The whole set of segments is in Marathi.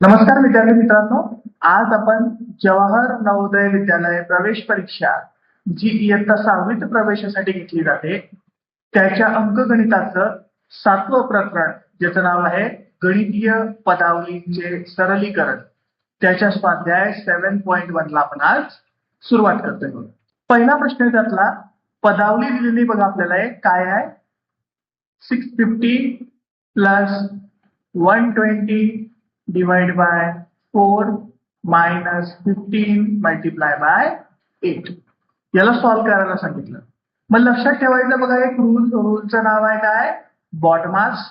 नमस्कार विद्यार्थी मित्रांनो, आज आपण जवाहर नवोदय विद्यालय प्रवेश परीक्षा जी इयत्ता 6वीत प्रवेशासाठी घेतली जाते त्याच्या अंकगणिताचं 7वं प्रकरण ज्याचं नाव आहे गणितीय पदावलीचे सरलीकरण त्याच्या स्वाध्याय 7.1 ला आपण आज सुरुवात करतोय. पहिला प्रश्न आहे त्यातला पदावली दिलेली बघा आपल्याला काय आहे 650 plus 120 divided by 4 minus 15 multiply by 8 याला सॉल्व्ह करायला सांगितलं. मग लक्षात ठेवायचं बघा एक रूलचं नाव आहे काय बॉडमास.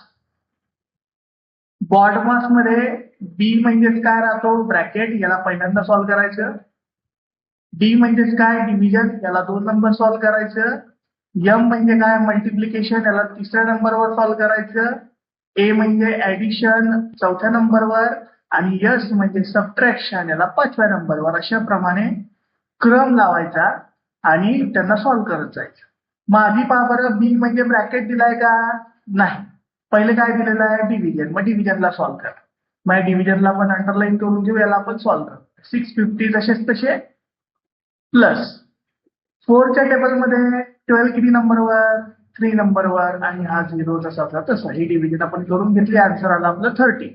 बॉडमास मध्ये बी म्हणजेच काय राहतो ब्रॅकेट याला पहिल्यांदा सॉल्व्ह करायचं. डी म्हणजेच काय डिव्हिजन याला 2 नंबर सॉल्व्ह करायचं. एम म्हणजे काय मल्टिप्लिकेशन याला 3ऱ्या नंबरवर सॉल्व्ह करायचं. ए म्हणजे ऍडिशन 4थ्या नंबरवर आणि एस म्हणजे सबट्रॅक्शन याला 5व्या नंबरवर. अशा प्रमाणे क्रम लावायचा आणि त्यांना सॉल्व्ह करत जायचं. मग आधी पहा बरं बी म्हणजे ब्रॅकेट दिलाय का नाही. पहिले काय दिलेलं आहे डिव्हिजन. मग डिव्हिजनला सॉल्व्ह करा. मग डिव्हिजनला आपण अंडरलाईन करून घेऊ याला आपण सॉल्व्ह करू. 650 तसेच तसे प्लस 4च्या टेबलमध्ये 12 किती नंबरवर 3 नंबरवर आणि हा 0 जसा होता तसा. ही डिव्हिजन आपण करून घेतली. आन्सर आला आपलं 30.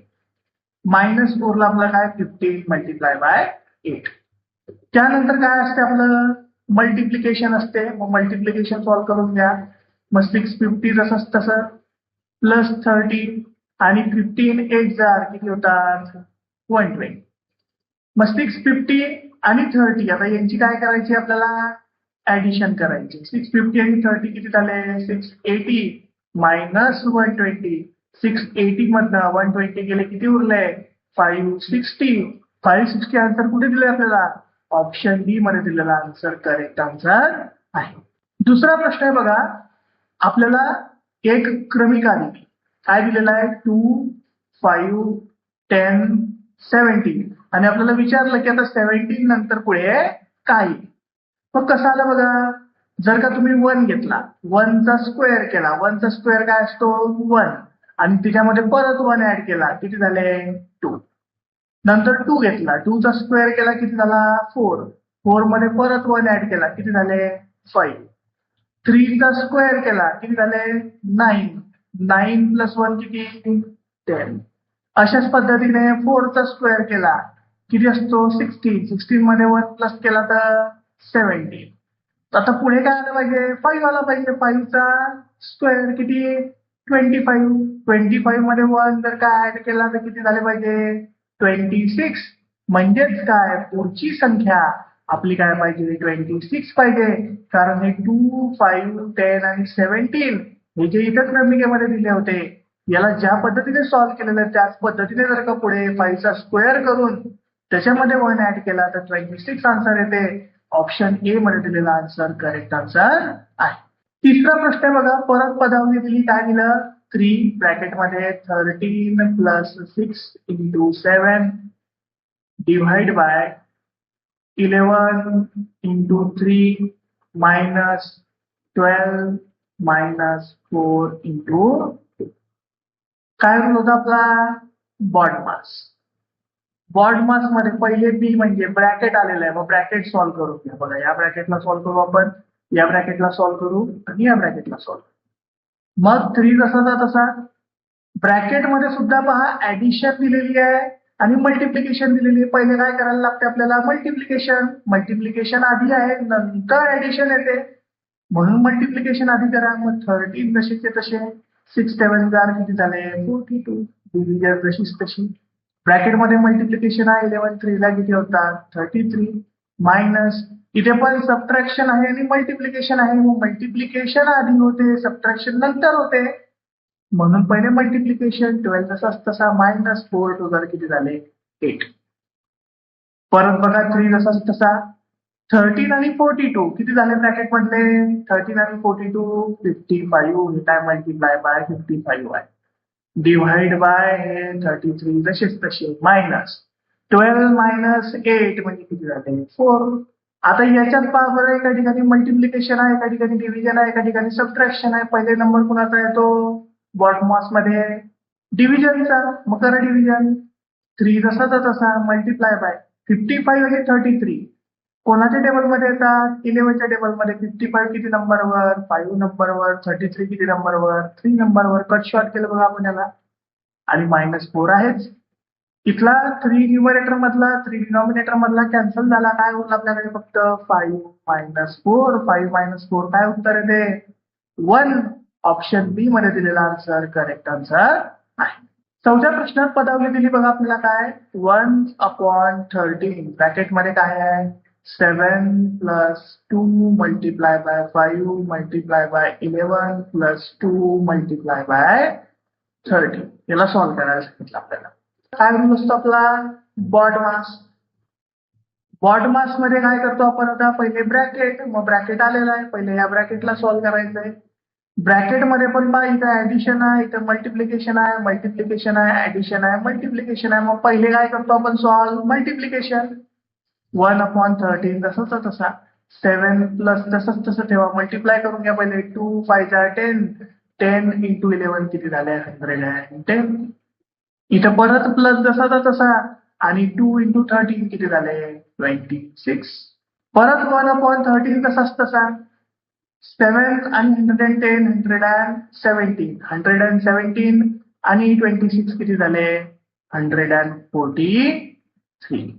मायनस 4 ला आपलं काय 15 मल्टिप्लाय बाय 8. त्यानंतर काय असते आपलं मल्टिप्लिकेशन असते. मग मल्टिप्लिकेशन सॉल्व्ह करून घ्या. मग 650 जसं तसं प्लस 30 आणि 15 8 जार किती होतात 120. मग 650 आणि 30 आता यांची काय करायची आपल्याला ऍडिशन करायची. 650 आणि 30 किती झाले 680 मायनस 120. 680 मधनं 120 गेले किती उरले 560. 560 आन्सर कुठे दिले आपल्याला ऑप्शन डी मध्ये दिलेला आन्सर करेक्ट आन्सर आहे. दुसरा प्रश्न आहे बघा आपल्याला एक क्रमिका दिली. काय दिलेला आहे 2 5 10 17 आणि आपल्याला विचारलं की आता 17 नंतर पुढे काय. मग कसं आलं बघा जर का तुम्ही 1 घेतला 1चा स्क्वेअर केला. 1चा स्क्वेअर काय असतो 1 आणि त्याच्यामध्ये परत 1 ऍड केला किती झाले 2. नंतर 2 घेतला 2चा स्क्वेअर केला किती झाला 4. 4 मध्ये परत 1 ऍड केला किती झाले 5. 3चा स्क्वेअर केला किती झाले 9. 9 प्लस 1 किती 10. अशाच पद्धतीने 4चा स्क्वेअर केला किती असतो 16. 16 मध्ये 1 प्लस केला तर 17. आता पुढे काय आलं पाहिजे 5 आला पाहिजे. 5चा स्क्वेअर किती 25. 25 मध्ये 1 जर काय ऍड केला तर किती झाले पाहिजे 26. म्हणजेच काय पुढची संख्या आपली काय पाहिजे 26 पाहिजे. कारण हे 2 5 10 आणि 17 हे जे इतर क्रमिकेमध्ये दिले होते याला ज्या पद्धतीने सॉल्व्ह केलेलं आहे त्याच पद्धतीने जर का पुढे 5चा स्क्वेअर करून त्याच्यामध्ये 1 ऍड केला तर 26 आन्सर येते. ऑप्शन ए मध्ये दिलेला आन्सर करेक्ट आन्सर आहे. तिसरा प्रश्न आहे बघा परत पदावली दिली. काय दिलं 3 ब्रॅकेटमध्ये 13 plus 6 into 7 divide by 11 into 3 minus 12 minus 4 into 2. काय होता आपला बॉडमास. बॉडमास मध्ये पहिले बी म्हणजे ब्रॅकेट आलेलं आहे. मग ब्रॅकेट सॉल्व्ह करू घ्या. बघा या ब्रॅकेटला सॉल्व्ह करू आपण. या ब्रॅकेटला सॉल्व्ह करू आणि या ब्रॅकेटला सॉल्व्ह करू. मग 3 जसा तसा ब्रॅकेटमध्ये सुद्धा पहा ऍडिशन दिलेली आहे आणि मल्टिप्लिकेशन दिलेली आहे. पहिले काय करायला लागते आपल्याला मल्टिप्लिकेशन. मल्टिप्लिकेशन आधी आहे नंतर ऍडिशन येते म्हणून मल्टिप्लिकेशन आधी करा. मग 13 जशीचे तसे 6 7 जार किती झाले 42. डिव्हिजन जशीच तशी ब्रॅकेटमध्ये मल्टिप्लिकेशन आहे 11 3 ला किती होतात 33 मायनस इथे पण सबट्रॅक्शन आहे आणि मल्टिप्लिकेशन आहे. मग मल्टिप्लिकेशन आधी होते सबट्रॅक्शन नंतर होते म्हणून पहिले मल्टिप्लिकेशन 12 तसाच तसा मायनस 4 2 जार किती झाले 8. परत बघा 3 जसाच तसा 13 आणि 42 किती झाले ब्रॅकेट मधले 13 आणि 42 55. हे काय मल्टिप्लाय बाय 55 आहे. डिव्हाइड बाय हे 33 जसेच तसे मायनस 12 मायनस 8 म्हणजे किती झाले 4. आता याच्यात पहा बरं एका ठिकाणी मल्टिप्लिकेशन आहे एका ठिकाणी डिव्हिजन आहे एका ठिकाणी सबट्रॅक्शन आहे. पहिले नंबर कुणाचा येतो बॉडमास मध्ये डिव्हिजनचा. मग करा डिव्हिजन 3 जसाचा तसा मल्टिप्लाय बाय 55 आणि 33 कोणाच्या टेबलमध्ये येतात? 11च्या टेबलमध्ये. 55 किती नंबरवर? 5 नंबरवर. 33 किती नंबरवर? 3 नंबरवर. कट शॉर्ट केलं बघा आपण याला. आणि -4 आहेच. इथला 3 न्यूमरेटर मधला 3 डिनॉमिनेटर मधला कॅन्सल झाला. काय उरलं आपल्याकडे फक्त 5 -4. 5 -4 काय उत्तर येते? 1. ऑप्शन बी मध्ये दिलेला आन्सर करेक्ट आन्सर आहे. चौथ्या प्रश्नात पदावली दिली बघा आपल्याला काय? 1/13 ब्रॅकेटमध्ये काय आहे? 7 + 2 multiply by 5 multiply by 11 + 2 multiply by 30. याला सॉल्व्ह करायला सांगितलं आपल्याला. काय रूल असतो आपला? बॉडमास. बॉडमास मध्ये काय करतो आपण आता? पहिले ब्रॅकेट, मग ब्रॅकेट आलेला आहे, पहिले या ब्रॅकेटला सॉल्व्ह करायचंय. ब्रॅकेटमध्ये पण पहा इथं ऍडिशन आहे, इथं मल्टिप्लिकेशन आहे, मल्टिप्लिकेशन आहे, ऍडिशन आहे, मल्टिप्लिकेशन आहे. मग पहिले काय करतो आपण सॉल्व्ह? मल्टिप्लिकेशन. 1/13 जसंच तसा. 7 प्लस तसंच तसं ठेवा. मल्टिप्लाय करून घ्या पहिले. 2 5 10. 10 × 11 किती झाले? 110. इथं परत प्लस जसाचा तसा. आणि 2 × 13 किती झाले? 26. परत 1/13 तसाच तसा. 7 आणि 110 117. 117 आणि 26 किती झाले? 143.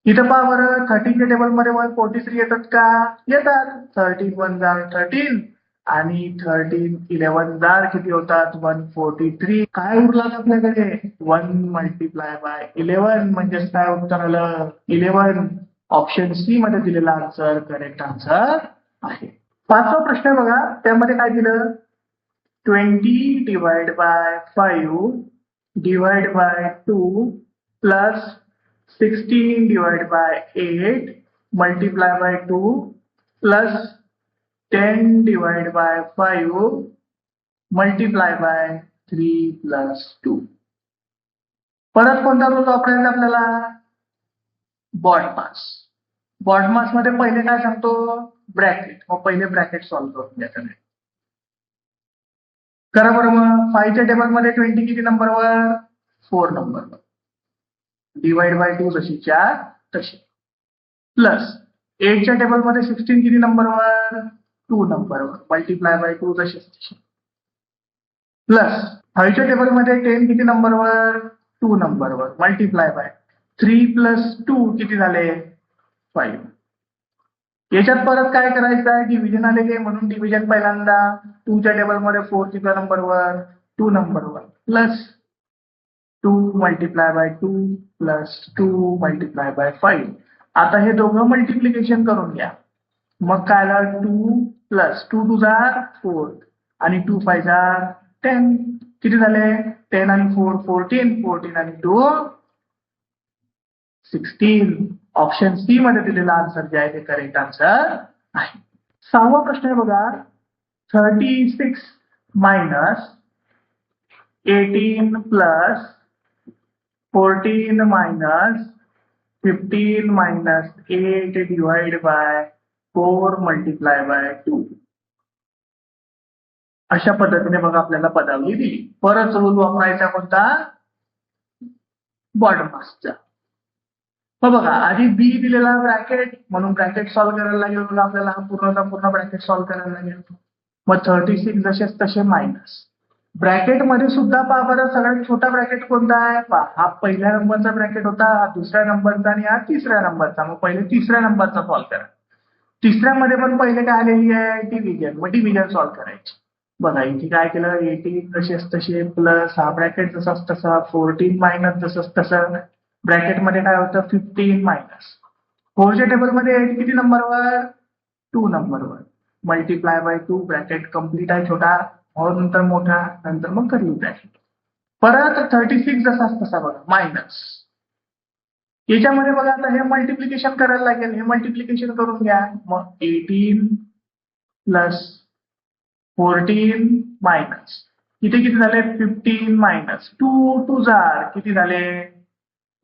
इथं पहा बरं, 13च्या टेबलमध्ये 143 येतात का? येतात. 13 1 जार 13 आणि 13 11 जार किती होतात? 143. काय उरलं आपल्याकडे? 1 मल्टिप्लाय बाय 11 म्हणजेच काय उत्तर आलं? 11. ऑप्शन सी मध्ये दिलेला आन्सर करेक्ट आन्सर आहे. पाचवा प्रश्न बघा, त्यामध्ये काय दिलं? 20 divide by 5 divide by 2 plus 16 divided by 8 multiply by 2 plus 10 divided by 5 multiply by 3 plus 2. परत कोणता रूल वापरायचा आपल्याला? बॉडमास. बॉडमास मध्ये पहिले काय सांगतो? ब्रॅकेट. मग पहिले ब्रॅकेट सॉल्व्ह करून घ्या. करा बरं मग. 5च्या टेबलमध्ये 20 किती नंबरवर? 4 नंबरवर. डिवाइड बाय 2 जशीच्या तशी. प्लस 8च्या टेबलमध्ये 16 किती नंबरवर? 2 नंबरवर. मल्टिप्लाय बाय 2 जशीच तशी. प्लस 5च्या टेबलमध्ये 10 किती नंबरवर? 2 नंबरवर. मल्टिप्लाय बाय 3 + 2 किती झाले? 5. याच्यात परत काय करायचं आहे? डिव्हिजन आलेले म्हणून डिव्हिजन पहिल्यांदा. 2च्या टेबलमध्ये 4 किती नंबरवर? 2 नंबरवर. Plus 2 multiply by 2 plus 2 multiply by 5. आता हे दोघं मल्टिप्लिकेशन करून घ्या. मग काय आलं? 2 प्लस 2 2 जार 4 आणि 2 5 जार 10. किती झाले? 10 आणि 4 14. 14 आणि 2 16. ऑप्शन सी मध्ये दिलेला आन्सर जे आहे ते करेक्ट आन्सर आहे. सहावा प्रश्न आहे बघा. 36 minus 18 plus 14 minus 15 minus 8 divided by 4 multiply by 2. अशा पद्धतीने बघा आपल्याला पदावली दिली. परत रूल वापरायचा कोणता? बॉडमासचा. बघा आधी बी दिलेला ब्रॅकेट म्हणून ब्रॅकेट सॉल्व्ह करायला लागेल. बघा आपल्याला हा पूर्ण ब्रॅकेट सॉल्व्ह करायला लागेल. मग 36 जसेच तसे मायनस. ब्रॅकेट मध्ये सुद्धा पहा बरं, सगळ्यात छोटा ब्रॅकेट कोणता आहे? पहा, हा पहिल्या नंबरचा ब्रॅकेट होता, हा दुसऱ्या नंबरचा आणि हा तिसऱ्या नंबरचा. मग पहिले तिसऱ्या नंबरचा सॉल्व्ह करा. तिसऱ्यामध्ये पण पहिले काय आलेली आहे? डिव्हिजन. मग डिव्हिजन सॉल्व्ह करायची. बघा इथे काय केलं? 18 जसेच तसे प्लस हा ब्रॅकेट जसाच तसा 14 मायनस जसंच तसं. ब्रॅकेटमध्ये काय होतं? 15 मायनस 4च्या टेबलमध्ये 8 किती नंबरवर? 2 नंबरवर. Multiply by 2. ब्रॅकेट कम्प्लीट आहे छोटा, नंतर मोठा, नंतर मग कर्ली ब्रॅकेट. परत 36 जसाच तसा बघा मायनस. याच्यामध्ये बघा आता हे मल्टिप्लिकेशन करायला लागेल. हे मल्टिप्लिकेशन करून घ्या. मग 18 प्लस 14 मायनस इथे किती झाले? 15 मायनस 2 2 जार किती झाले?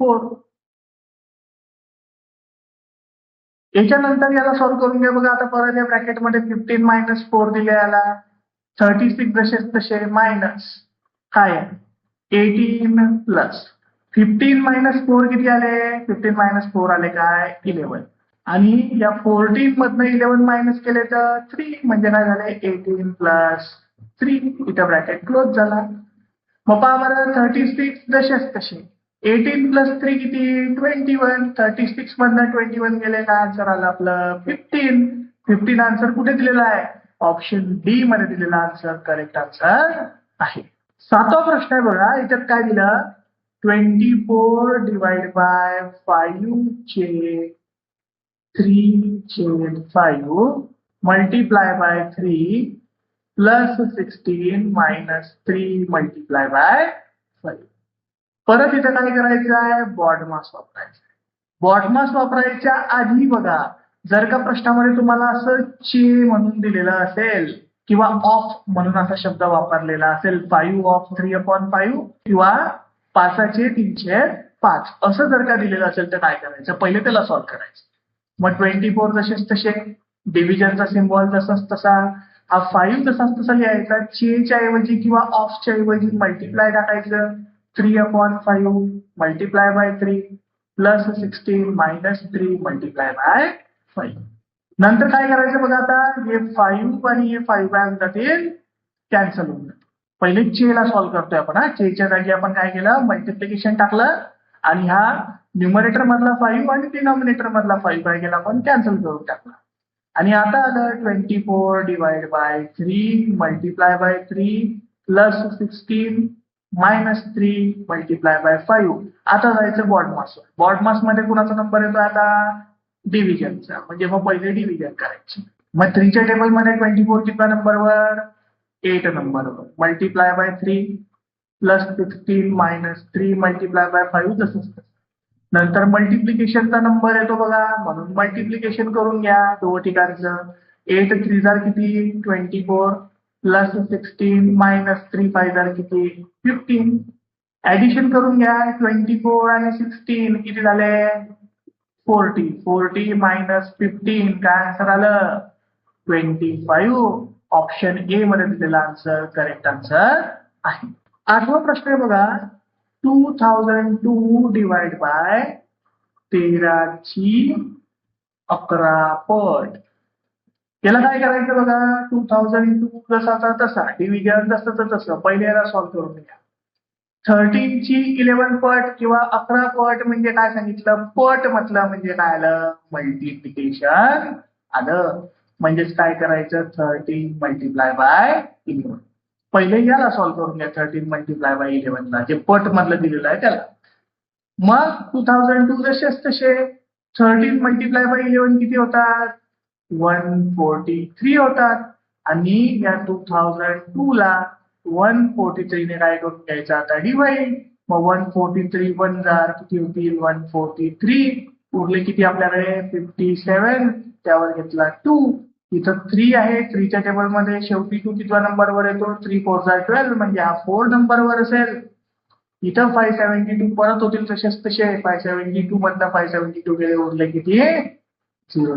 4. याच्यानंतर याला सॉल्व्ह करून घ्या. बघा आता परत या ब्रॅकेटमध्ये 15 मायनस 4 दिले याला. 36 जसेच तसे मायनस काय आहे? 18 प्लस 15 मायनस 4 किती आले? 15 मायनस 4 आले काय? 11. आणि या 14 मधनं 11 मायनस केले तर 3 म्हणजे काय झाले? 18 प्लस 3. इथं ब्रॅकेट क्लोज झाला. मग पहा बरं 36 जसेच तसे 18 प्लस 3 किती? 21. 36 मधनं 21 गेले काय आन्सर आलं आपलं? 15. 15 आन्सर कुठे दिलेला आहे? ऑप्शन डी मध्ये दिलेला आन्सर करेक्ट आन्सर आहे. 7वा प्रश्न आहे बघा. याच्यात काय दिलं? 24 डिवाइड बाय 5 चे 3 छेद 5 multiply by 3 plus 16 minus 3 multiply by 5. परत इथं काय करायचं आहे? बॉडमास वापरायचं. बॉडमास वापरायच्या आधी बघा, जर का प्रश्नामध्ये तुम्हाला असं चे म्हणून दिलेलं असेल किंवा ऑफ म्हणून असा शब्द वापरलेला असेल 5 ऑफ 3/5 किंवा 5चे 3/5 असं जर का दिलेलं असेल तर काय करायचं? पहिले त्याला सॉल्व्ह करायचं. मग 24 जसेच तसे, डिव्हिजनचा सिम्बॉल जसाच तसा, हा 5 जसाच तसा लिहायचा. च्या ऐवजी किंवा ऑफच्या ऐवजी मल्टिप्लाय टाकायचं. 3/5 multiply by 3 plus 16 minus 3 multiply by 5. नंतर काय करायचं बघा, आता हे 5 आणि हे 5 काय जातील? कॅन्सल होऊन जातील. पहिले चेला सॉल्व्ह करतोय आपण. चेच्या जागी आपण काय केलं? मल्टिप्लिकेशन टाकलं आणि हा न्यूमरेटर मधला 5 आणि डिनॉमिनेटर मधला 5 काय केला आपण? कॅन्सल करून टाकला. आणि आता आलं 24 divide by 3 multiply by 3 plus 16 minus 3 multiply by 5. आता जायचं बॉडमास. बॉडमास मध्ये कुणाचा नंबर येतो आता? डिव्हिजनचा. म्हणजे मग पहिले डिव्हिजन करायचे. मग 3च्या टेबलमध्ये 24 किती नंबरवर? 8 नंबरवर. Multiply by 3 plus 16 minus 3 multiply by 5 तसंच. नंतर मल्टिप्लिकेशनचा नंबर येतो बघा, म्हणून मल्टिप्लिकेशन करून घ्या दोन ठिकाणचं. 8 3 जार किती? 24 प्लस 16 मायनस 3 5 जार किती? 15. ऍडिशन करून घ्या. 24 आणि 16 किती झाले? 40. 40 मायनस 15 काय आन्सर आलं? 25. ऑप्शन ए मध्ये दिलेला आन्सर करेक्ट आन्सर आहे. 8वा प्रश्न आहे बघा. 2002 डिवाइड बाय 13/11 पट. याला काय करायचं बघा? 2002 जसाचा तसा, डिव्हिजन जसं तसं पहिले याला सॉल्व्ह करून घ्या. 13ची 11 पट किंवा 11 पट म्हणजे काय सांगितलं? पट म्हटलं म्हणजे काय आलं? मल्टिप्लिकेशन आलं. म्हणजेच काय करायचं? 13 मल्टिप्लाय बाय 11. पहिले याला सॉल्व्ह करून घ्या. 13 मल्टिप्लाय बाय 11 ला, जे पट मधलं दिलेलं आहे त्याला. मग 2002 जसेच तसे 13 मल्टिप्लाय बाय 11 किती होतात? 143 होतात. आणि या 2002 ला 143 ने काय करून घ्यायचं आता? डिवाइड. मग 143 1 जार किती होतील? 143. उरले किती आपल्याकडे? 57. त्यावर घेतला 2. इथं 3 आहे. 3च्या टेबलमध्ये शेवटी 2 कितव्या नंबरवर येतो? 3 4 जार 12 म्हणजे हा 4 नंबरवर असेल. इथं 572 परत होतील तसेच तसे. 572 मधनं 572 गेले, उरले किती? 0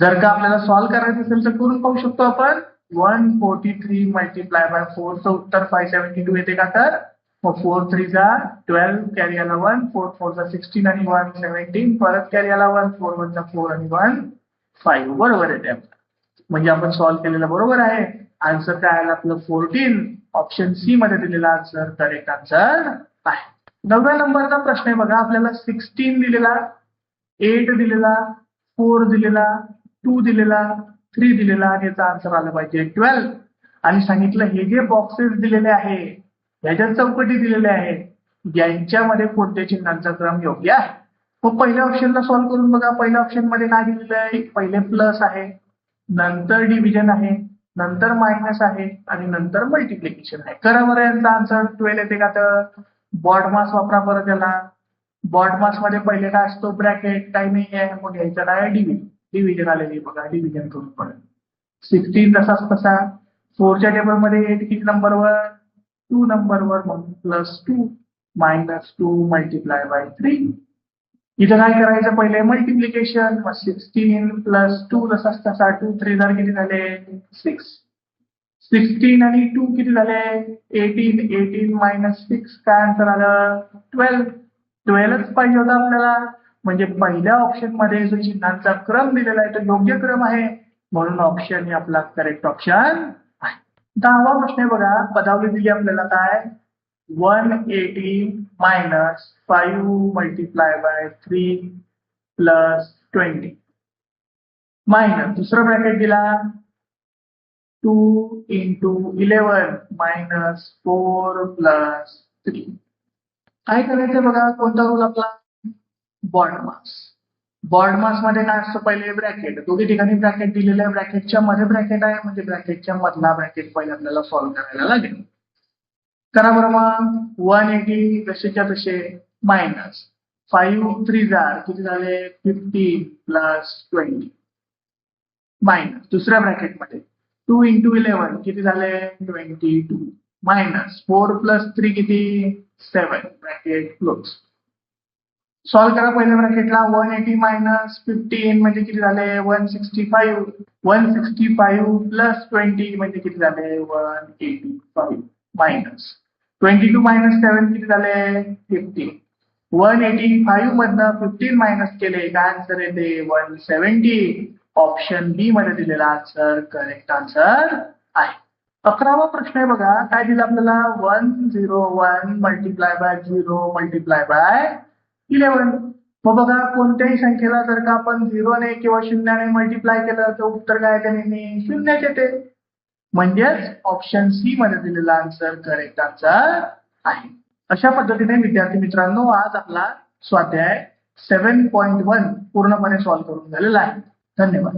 जर का आपल्याला सॉल्व्ह करायचं असेल तर करून पाहू शकतो आपण. 143 मल्टिप्लाय बाय 4 चं उत्तर 572 येते का? तर मग 4 3 जा 12 कॅरी आला 1, 4 4 जा 16 आणि 1 17 परत कॅरी आला 1, 4 1 जा 4 आणि 1 5 बरोबर येते. म्हणजे आपण सॉल्व्ह केलेलं बरोबर आहे. आन्सर काय आला आपलं? 14. ऑप्शन सी मध्ये दिलेला आन्सर करेक्ट आन्सर आहे. 9व्या नंबरचा प्रश्न आहे बघा. आपल्याला 16 दिलेला, 8 दिलेला, 4 दिलेला, 2 दिलेला, 3 दिलेला आणि याचा आन्सर आला पाहिजे 12. आणि सांगितलं हे जे बॉक्सेस दिलेले आहे, ह्याच्या चौकटी दिलेल्या आहेत, यांच्यामध्ये कोणत्या चिन्हांचा क्रम योग्य आहे? मग पहिल्या ऑप्शनला सॉल्व्ह करून बघा. पहिल्या ऑप्शन मध्ये काय दिलेलं आहे? पहिले प्लस आहे, नंतर डिव्हिजन आहे, नंतर मायनस आहे आणि नंतर मल्टिप्लिकेशन आहे. करा बरं यांचा आन्सर 12 येते का? तर बॉडमास वापरा बरं त्याला. बॉडमास मध्ये पहिले काय असतो? ब्रॅकेट. काही नाही आहे. मग घ्यायचं काय? डिव्हिजन. डिव्हिजन आलेली बघा. डिव्हिजन करून पडेल. 16 तसाच तसा. 4च्या टेबलमध्ये 8 किती नंबरवर? 2 नंबरवर. म्हणून प्लस 2 मायनस 2 मल्टिप्लाय बाय 3. इथं काय करायचं? पहिले मल्टिप्लिकेशन. मग 16 प्लस 2 जसाच तसा. 2 3 जार किती झाले? 6. 16 आणि 2 किती झाले 18. 18 मायनस 6 काय आन्सर आलं 12. 12च पाहिजे होता आपल्याला. म्हणजे पहिल्या ऑप्शन मध्ये जो चिन्हांचा क्रम दिलेला आहे तो योग्य क्रम आहे, म्हणून ऑप्शन हे आपला करेक्ट ऑप्शन आहे. 10वा प्रश्न आहे बघा. पदावली दिली आपल्याला काय 180 minus 5 multiply by 3 plus 20 minus दुसरा ब्रॅकेट दिला 2 into 11 minus 4 plus 3. काय करायचं बघा कोणता रूल आपला बॉड मास. बॉड मास मध्ये काय असतं पहिले ब्रॅकेट. दोघी ठिकाणी ब्रॅकेट दिलेलं आहे. ब्रॅकेटच्या मध्ये ब्रॅकेट आहे म्हणजे ब्रॅकेटच्या मधला ब्रॅकेट पहिले आपल्याला सॉल्व्ह करायला लागेल. करा बरं मग 180 जसेच्या तसे मायनस 5 3 जार किती झाले 15 प्लस 20 मायनस दुसऱ्या ब्रॅकेटमध्ये 2 into 11 किती झाले 22 मायनस 4 प्लस 3 किती 7 ब्रॅकेट क्लोज. सॉल्व्ह करा पहिल्या ब्रॅकेटला 180 मायनस 15 म्हणजे किती झाले 165. 165 प्लस 20 म्हणजे किती झाले 185 मायनस 22 मायनस 7 किती झाले 15. 185 मधनं 15 मायनस केले काय आन्सर येते 170. ऑप्शन बी मध्ये दिलेला आन्सर करेक्ट आन्सर आहे. 11वा प्रश्न आहे बघा. काय दिलं आपल्याला 101 मल्टिप्लाय बाय 0 मल्टिप्लाय बाय 11. मग बघा कोणत्याही संख्येला जर का आपण 0 ने किंवा 0 ने मल्टिप्लाय केलं तर उत्तर काय येते नेहमी 0 येते. म्हणजेच ऑप्शन सी मध्ये दिलेला आन्सर करेक्ट आन्सर आहे. अशा पद्धतीने विद्यार्थी मित्रांनो आज आपला स्वाध्याय 7.1 पूर्णपणे सॉल्व्ह करून झालेला आहे. धन्यवाद.